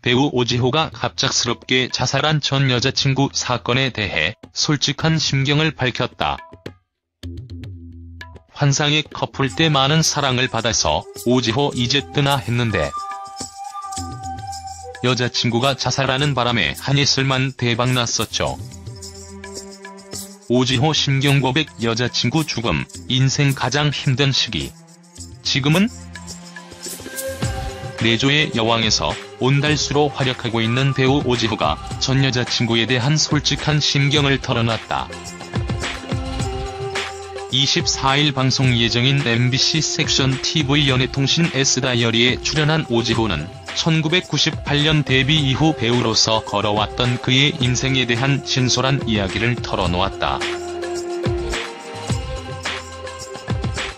배우 오지호가 갑작스럽게 자살한 전 여자친구 사건에 대해 솔직한 심경을 밝혔다. 환상의 커플 때 많은 사랑을 받아서 오지호 이제 뜨나 했는데 여자친구가 자살하는 바람에 한 이슬만 대박났었죠. 오지호 심경 고백. 여자친구 죽음, 인생 가장 힘든 시기. 지금은 내조의 여왕에서 온달수로 활약하고 있는 배우 오지호가 전 여자친구에 대한 솔직한 심경을 털어놨다. 24일 방송 예정인 MBC 섹션 TV 연예통신 S다이어리에 출연한 오지호는 1998년 데뷔 이후 배우로서 걸어왔던 그의 인생에 대한 진솔한 이야기를 털어놓았다.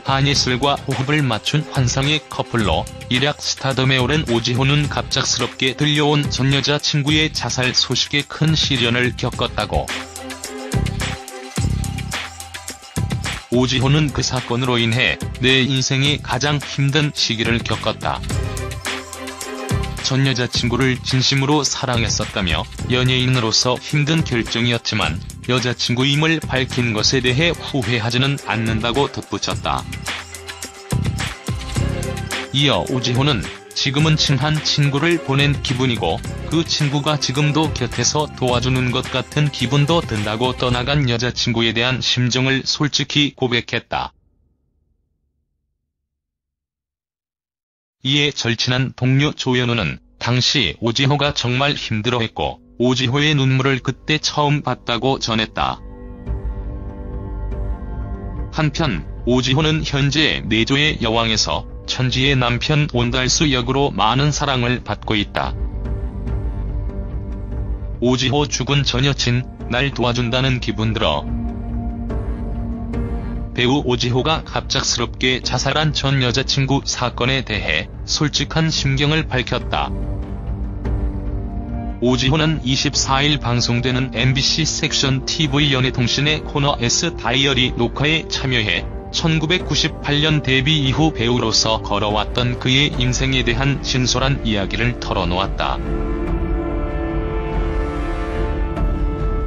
한예슬과 호흡을 맞춘 환상의 커플로 일약 스타덤에 오른 오지호는 갑작스럽게 들려온 전 여자친구의 자살 소식에 큰 시련을 겪었다고. 오지호는 그 사건으로 인해 내 인생의 가장 힘든 시기를 겪었다. 전 여자친구를 진심으로 사랑했었다며 연예인으로서 힘든 결정이었지만 여자친구임을 밝힌 것에 대해 후회하지는 않는다고 덧붙였다. 이어 오지호는 지금은 친한 친구를 보낸 기분이고 그 친구가 지금도 곁에서 도와주는 것 같은 기분도 든다고 떠나간 여자친구에 대한 심정을 솔직히 고백했다. 이에 절친한 동료 조현우는 당시 오지호가 정말 힘들어했고 오지호의 눈물을 그때 처음 봤다고 전했다. 한편 오지호는 현재 내조의 여왕에서 천지의 남편 온달수 역으로 많은 사랑을 받고 있다. 오지호 죽은 전 여친, 날 도와준다는 기분 들어. 배우 오지호가 갑작스럽게 자살한 전 여자친구 사건에 대해 솔직한 심경을 밝혔다. 오지호는 24일 방송되는 MBC 섹션 TV 연예통신의 코너 S다이어리 녹화에 참여해 1998년 데뷔 이후 배우로서 걸어왔던 그의 인생에 대한 진솔한 이야기를 털어놓았다.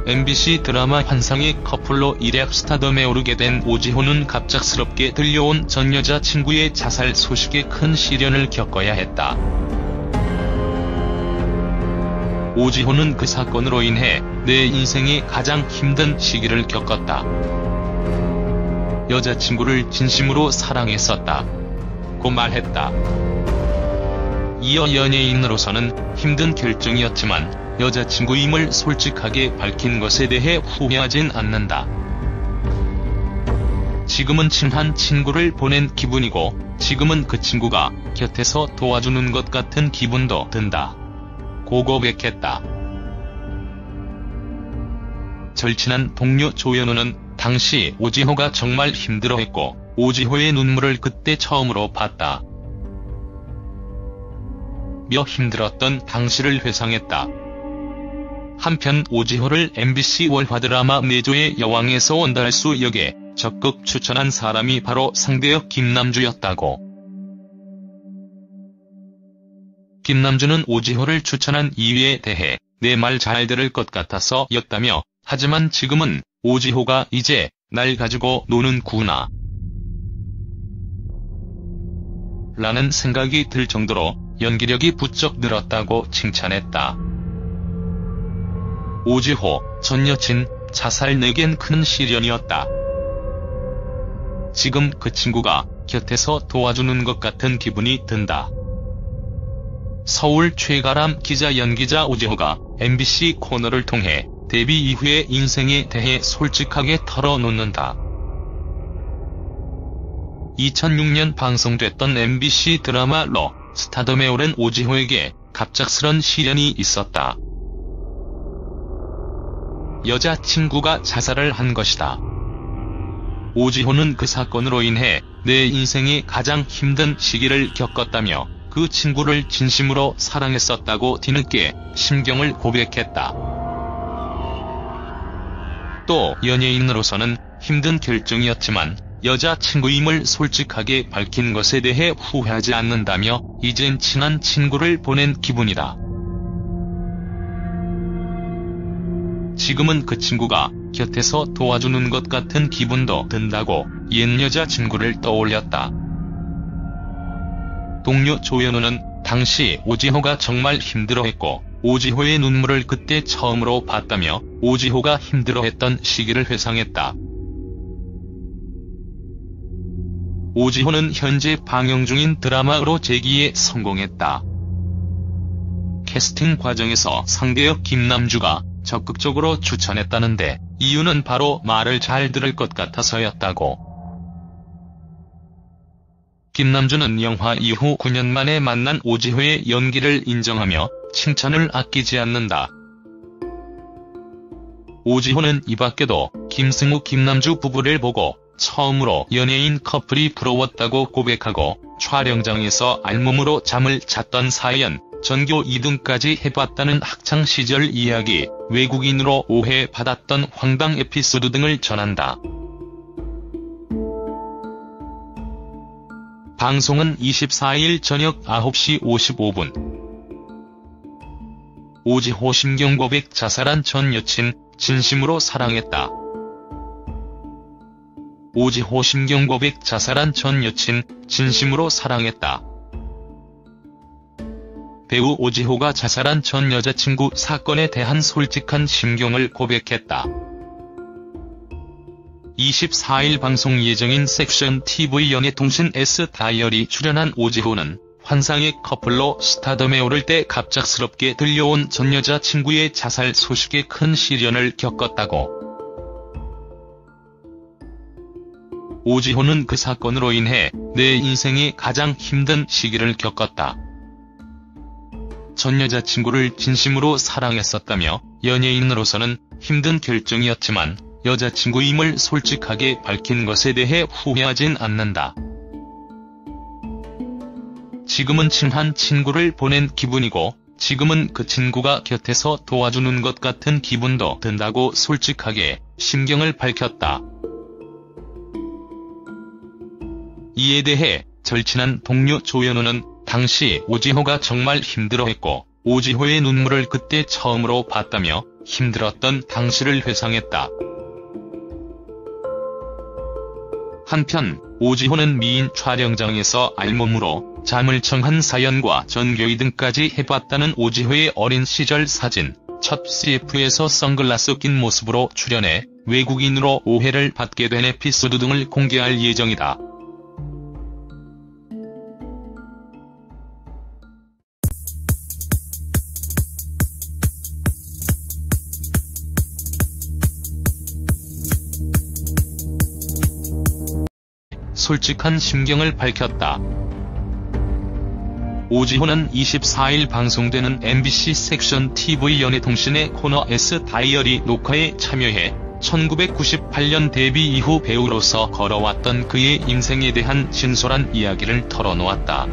MBC 드라마 환상의 커플로 일약 스타덤에 오르게 된 오지호는 갑작스럽게 들려온 전 여자친구의 자살 소식에 큰 시련을 겪어야 했다. 오지호는 그 사건으로 인해 내 인생의 가장 힘든 시기를 겪었다. 여자친구를 진심으로 사랑했었다. 고 말했다. 이어 연예인으로서는 힘든 결정이었지만 여자친구임을 솔직하게 밝힌 것에 대해 후회하진 않는다. 지금은 친한 친구를 보낸 기분이고 지금은 그 친구가 곁에서 도와주는 것 같은 기분도 든다. 고 고백했다. 절친한 동료 조현우는 당시 오지호가 정말 힘들어했고 오지호의 눈물을 그때 처음으로 봤다. 며 힘들었던 당시를 회상했다. 한편 오지호를 MBC 월화 드라마 내조의 여왕에서 온달수 역에 적극 추천한 사람이 바로 상대역 김남주였다고. 김남주는 오지호를 추천한 이유에 대해 내 말 잘 들을 것 같아서 였다며 하지만 지금은 오지호가 이제 날 가지고 노는구나 라는 생각이 들 정도로 연기력이 부쩍 늘었다고 칭찬했다. 오지호, 전 여친, 자살 내겐 큰 시련이었다. 지금 그 친구가 곁에서 도와주는 것 같은 기분이 든다. 서울 최가람 기자. 연기자 오지호가 MBC 코너를 통해 데뷔 이후의 인생에 대해 솔직하게 털어놓는다. 2006년 방송됐던 MBC 드라마 러 스타덤에 오른 오지호에게 갑작스런 시련이 있었다. 여자친구가 자살을 한 것이다. 오지호는 그 사건으로 인해 내 인생의 가장 힘든 시기를 겪었다며 그 친구를 진심으로 사랑했었다고 뒤늦게 심경을 고백했다. 또 연예인으로서는 힘든 결정이었지만 여자친구임을 솔직하게 밝힌 것에 대해 후회하지 않는다며 이젠 친한 친구를 보낸 기분이다. 지금은 그 친구가 곁에서 도와주는 것 같은 기분도 든다고 옛 여자친구를 떠올렸다. 동료 조현우는 당시 오지호가 정말 힘들어했고 오지호의 눈물을 그때 처음으로 봤다며 오지호가 힘들어했던 시기를 회상했다. 오지호는 현재 방영 중인 드라마로 재기에 성공했다. 캐스팅 과정에서 상대역 김남주가 적극적으로 추천했다는데 이유는 바로 말을 잘 들을 것 같아서였다고. 김남주는 영화 이후 9년 만에 만난 오지호의 연기를 인정하며 칭찬을 아끼지 않는다. 오지호는 이 밖에도 김승우 김남주 부부를 보고 처음으로 연예인 커플이 부러웠다고 고백하고 촬영장에서 알몸으로 잠을 잤던 사연, 전교 2등까지 해봤다는 학창시절 이야기, 외국인으로 오해받았던 황당 에피소드 등을 전한다. 방송은 24일 저녁 9시 55분. 오지호 심경 고백 자살한 전 여친, 진심으로 사랑했다. 오지호 심경 고백 자살한 전 여친, 진심으로 사랑했다. 배우 오지호가 자살한 전 여자친구 사건에 대한 솔직한 심경을 고백했다. 24일 방송 예정인 섹션 TV 연예통신 S다이어리 출연한 오지호는 환상의 커플로 스타덤에 오를 때 갑작스럽게 들려온 전 여자친구의 자살 소식에 큰 시련을 겪었다고. 오지호는 그 사건으로 인해 내 인생의 가장 힘든 시기를 겪었다. 전 여자친구를 진심으로 사랑했었다며 연예인으로서는 힘든 결정이었지만 여자친구임을 솔직하게 밝힌 것에 대해 후회하진 않는다. 지금은 친한 친구를 보낸 기분이고 지금은 그 친구가 곁에서 도와주는 것 같은 기분도 든다고 솔직하게 심경을 밝혔다. 이에 대해 절친한 동료 조현우는 당시 오지호가 정말 힘들어했고 오지호의 눈물을 그때 처음으로 봤다며 힘들었던 당시를 회상했다. 한편 오지호는 미인 촬영장에서 알몸으로 잠을 청한 사연과 전교 2등까지 해봤다는 오지호의 어린 시절 사진, 첫 CF에서 선글라스 낀 모습으로 출연해 외국인으로 오해를 받게 된 에피소드 등을 공개할 예정이다. 솔직한 심경을 밝혔다. 오지호는 24일 방송되는 MBC 섹션 TV 연예통신의 코너 S다이어리 녹화에 참여해 1998년 데뷔 이후 배우로서 걸어왔던 그의 인생에 대한 진솔한 이야기를 털어놓았다.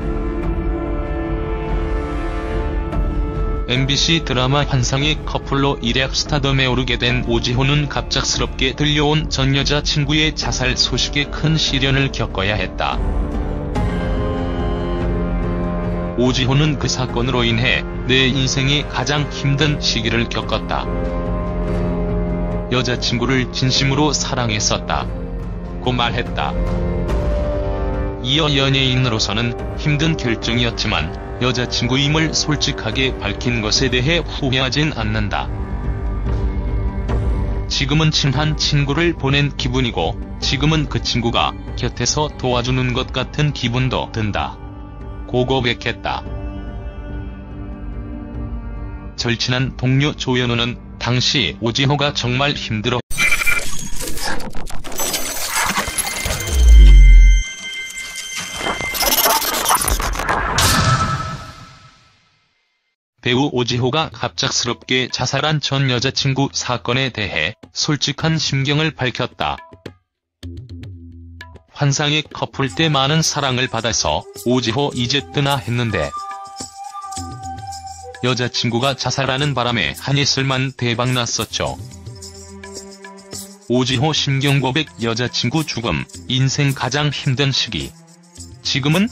MBC 드라마 환상의 커플로 일약 스타덤에 오르게 된 오지호는 갑작스럽게 들려온 전 여자친구의 자살 소식에 큰 시련을 겪어야 했다. 오지호는 그 사건으로 인해 내 인생의 가장 힘든 시기를 겪었다. 여자친구를 진심으로 사랑했었다. 고 말했다. 이어 연예인으로서는 힘든 결정이었지만 여자친구임을 솔직하게 밝힌 것에 대해 후회하진 않는다. 지금은 친한 친구를 보낸 기분이고 지금은 그 친구가 곁에서 도와주는 것 같은 기분도 든다. 고 고백했다. 절친한 동료 조현우는 당시 오지호가 정말 힘들어 배우 오지호가 갑작스럽게 자살한 전 여자친구 사건에 대해 솔직한 심경을 밝혔다. 환상의 커플 때 많은 사랑을 받아서 오지호 이제 뜨나 했는데 여자친구가 자살하는 바람에 한 이슬만 대박났었죠. 오지호 심경 고백 여자친구 죽음, 인생 가장 힘든 시기. 지금은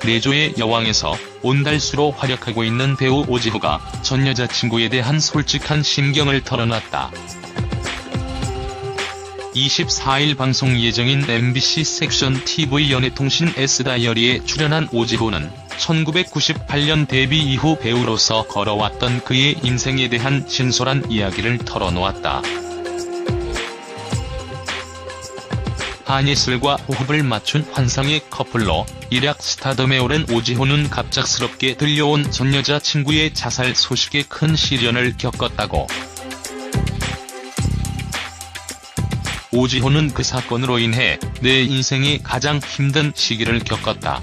내조의 여왕에서 온달수로 활약하고 있는 배우 오지호가 전 여자친구에 대한 솔직한 심경을 털어놨다. 24일 방송 예정인 MBC 섹션 TV 연애통신 S다이어리에 출연한 오지호는 1998년 데뷔 이후 배우로서 걸어왔던 그의 인생에 대한 진솔한 이야기를 털어놓았다. 한예슬과 호흡을 맞춘 환상의 커플로 일약 스타덤에 오른 오지호는 갑작스럽게 들려온 전 여자친구의 자살 소식에 큰 시련을 겪었다고. 오지호는 그 사건으로 인해 내 인생이 가장 힘든 시기를 겪었다.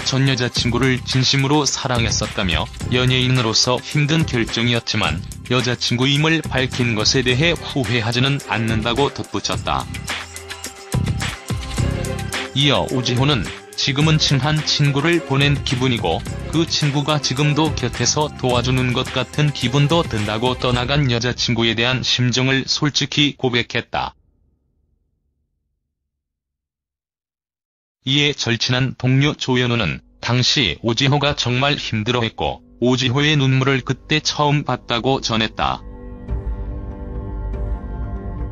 전 여자친구를 진심으로 사랑했었다며 연예인으로서 힘든 결정이었지만 여자친구임을 밝힌 것에 대해 후회하지는 않는다고 덧붙였다. 이어 오지호는 지금은 친한 친구를 보낸 기분이고 그 친구가 지금도 곁에서 도와주는 것 같은 기분도 든다고 떠나간 여자친구에 대한 심정을 솔직히 고백했다. 이에 절친한 동료 조현우는 당시 오지호가 정말 힘들어했고 오지호의 눈물을 그때 처음 봤다고 전했다.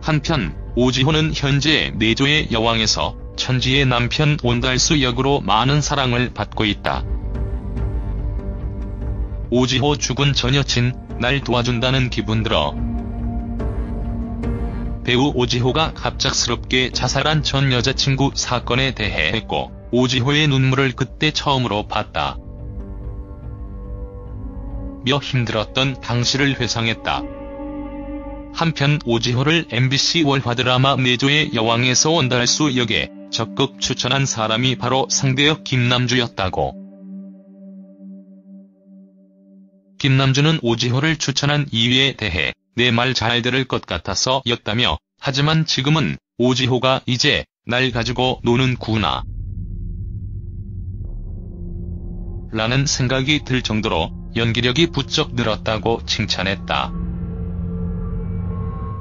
한편 오지호는 현재 내조의 여왕에서 천지의 남편 온달수 역으로 많은 사랑을 받고 있다. 오지호 죽은 전 여친, 날 도와준다는 기분 들어. 배우 오지호가 갑작스럽게 자살한 전 여자친구 사건에 대해 했고 오지호의 눈물을 그때 처음으로 봤다. 며 힘들었던 당시를 회상했다. 한편 오지호를 MBC 월화 드라마 내조의 여왕에서 온달수 역에 적극 추천한 사람이 바로 상대역 김남주였다고. 김남주는 오지호를 추천한 이유에 대해 내 말 잘 들을 것 같아서 였다며, 하지만 지금은 오지호가 이제 날 가지고 노는구나 라는 생각이 들 정도로 연기력이 부쩍 늘었다고 칭찬했다.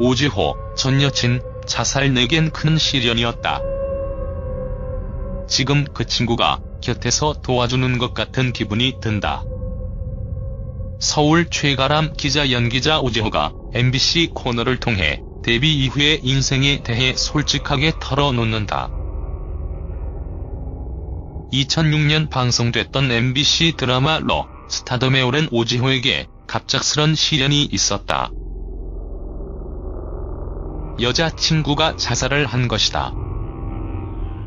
오지호, 전 여친, 자살 내겐 큰 시련이었다. 지금 그 친구가 곁에서 도와주는 것 같은 기분이 든다. 서울 최가람 기자 연기자 오지호가 MBC 코너를 통해 데뷔 이후의 인생에 대해 솔직하게 털어놓는다. 2006년 방송됐던 MBC 드라마 러, 스타덤에 오른 오지호에게 갑작스런 시련이 있었다. 여자친구가 자살을 한 것이다.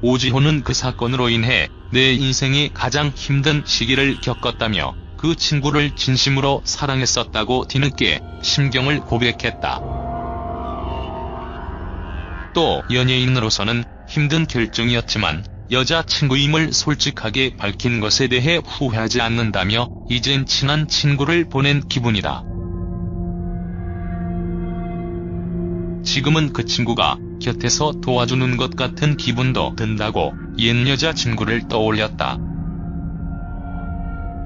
오지호는 그 사건으로 인해 내 인생이 가장 힘든 시기를 겪었다며 그 친구를 진심으로 사랑했었다고 뒤늦게 심경을 고백했다. 또 연예인으로서는 힘든 결정이었지만 여자친구임을 솔직하게 밝힌 것에 대해 후회하지 않는다며 이젠 친한 친구를 보낸 기분이다. 지금은 그 친구가 곁에서 도와주는 것 같은 기분도 든다고 옛 여자친구를 떠올렸다.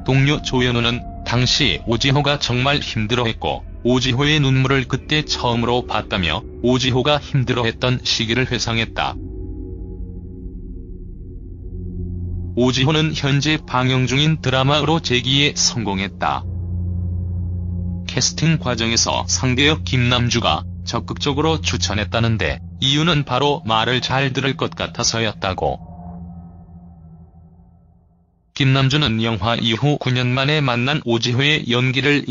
동료 조현우는 당시 오지호가 정말 힘들어했고 오지호의 눈물을 그때 처음으로 봤다며 오지호가 힘들어했던 시기를 회상했다. 오지호는 현재 방영 중인 드라마로 재기에 성공했다. 캐스팅 과정에서 상대역 김남주가 적극적으로 추천했다는데 이유는 바로 말을 잘 들을 것 같아서였다고. 김남주는 영화 이후 9년 만에 만난 오지호의 연기를